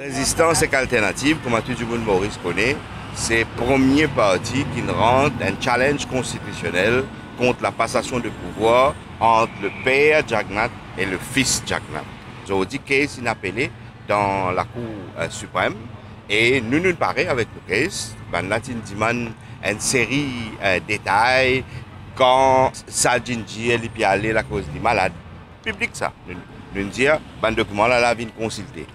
Résistance et alternative, comme tout le monde Maurice connaît, c'est le premier parti qui rentre un challenge constitutionnel contre la passation de pouvoir entre le père Jagannath et le fils Jagannath. Aujourd'hui, case inappelé dans la Cour suprême et nous parlons avec le case, là demande une série de détails quand ça dit elle peut aller la cause du malade public ça. Nous dire ban document là la vient consulter.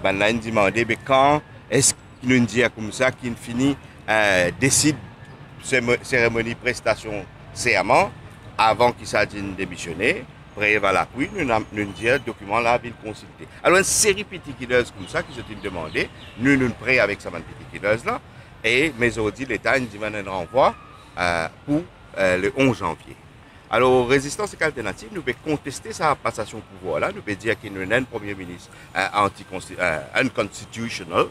Ben là, il demande quand est-ce qu'il nous dit comme ça qu'il finit décide cérémonie prestation serment avant qu'il s'agisse de démissionner. Après, la pluie, nous dit le document là, il consulter. Alors, une série de petites killeuses comme ça qui se sont demandé, nous prêts avec ces petites killeuses là, et mais aujourd'hui, l'État nous dit un renvoi pour le 11 janvier. Alors, résistance et alternative, nous pouvons contester sa passation de pouvoir là, nous pouvons dire qu'il y a un premier ministre unconstitutional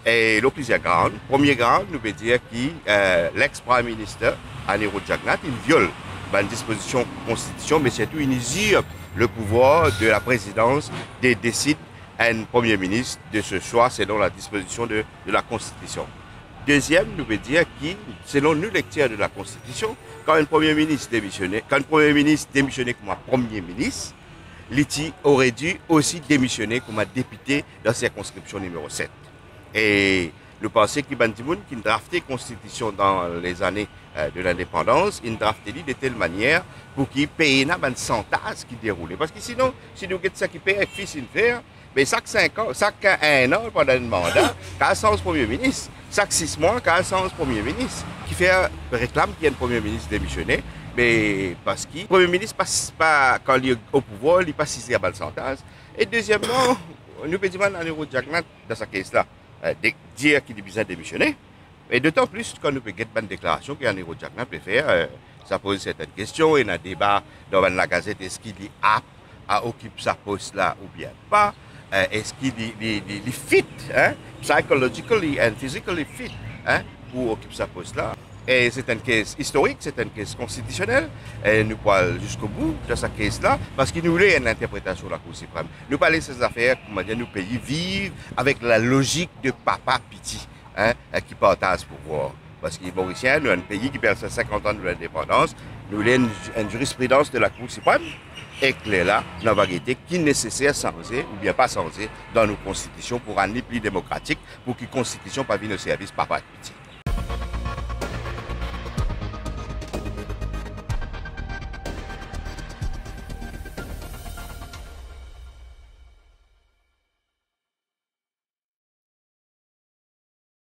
et le plusieurs grandes. Premier grand, nous pouvons dire que l'ex-prime ministre Anirudh Jagannath, il viole une disposition de la Constitution, mais surtout il usurpe le pouvoir de la présidence de décider un premier ministre de ce choix selon la disposition de la Constitution. Deuxième, nous pouvons dire que, selon nous, lecture de la Constitution, quand un Premier ministre démissionne comme Premier ministre, l'ITI aurait dû aussi démissionner comme un député dans la circonscription numéro 7. Et nous pensons qu'il y a des gens qui ont drafté la Constitution dans les années de l'indépendance, ils ont drafté de telle manière pour qu'ils payent une sentence qui déroule. Parce que sinon, si nous avons ça qui paye avec fils et frère, mais chaque 5 ans, chaque 1 an pendant un mandat, quand sens Premier ministre, chaque 6 mois, quand sens Premier ministre, qui fait réclame qu'il y ait un Premier ministre démissionné, mais parce que le Premier ministre passe pas, quand il est au pouvoir, il passe ici à bal sentence. Et deuxièmement, nous pouvons dire à Anirudh Jagannath, dans ce cas-là, dire qu'il est besoin de démissionner. Et d'autant plus quand nous pouvons faire une déclaration qu'Anirudh Jagannath peut faire, ça pose certaines questions, il y a un débat dans la Gazette, est-ce qu'il est apte à occuper sa poste là ou bien pas? Est-ce qu'il est fit, hein, psychologically and physically fit, hein, pour occuper sa poste là? Et c'est une caisse historique, c'est une caisse constitutionnelle, et nous parlons jusqu'au bout de cette caisse-là, parce qu'il nous voulait une interprétation de la Cour suprême. Nous parlons de ces affaires, comment dire, nous pays vivre avec la logique de papa piti, hein, qui partage le pouvoir. Parce que les Mauriciens, nous, un pays qui perd 50 ans de l'indépendance, nous voulons une jurisprudence de la Cour suprême, et que là, nous avons vérité qui est nécessaire changer, ou bien pas changer, dans nos constitutions pour rendre plus démocratique, pour que la constitution pas vienne au service papa piti.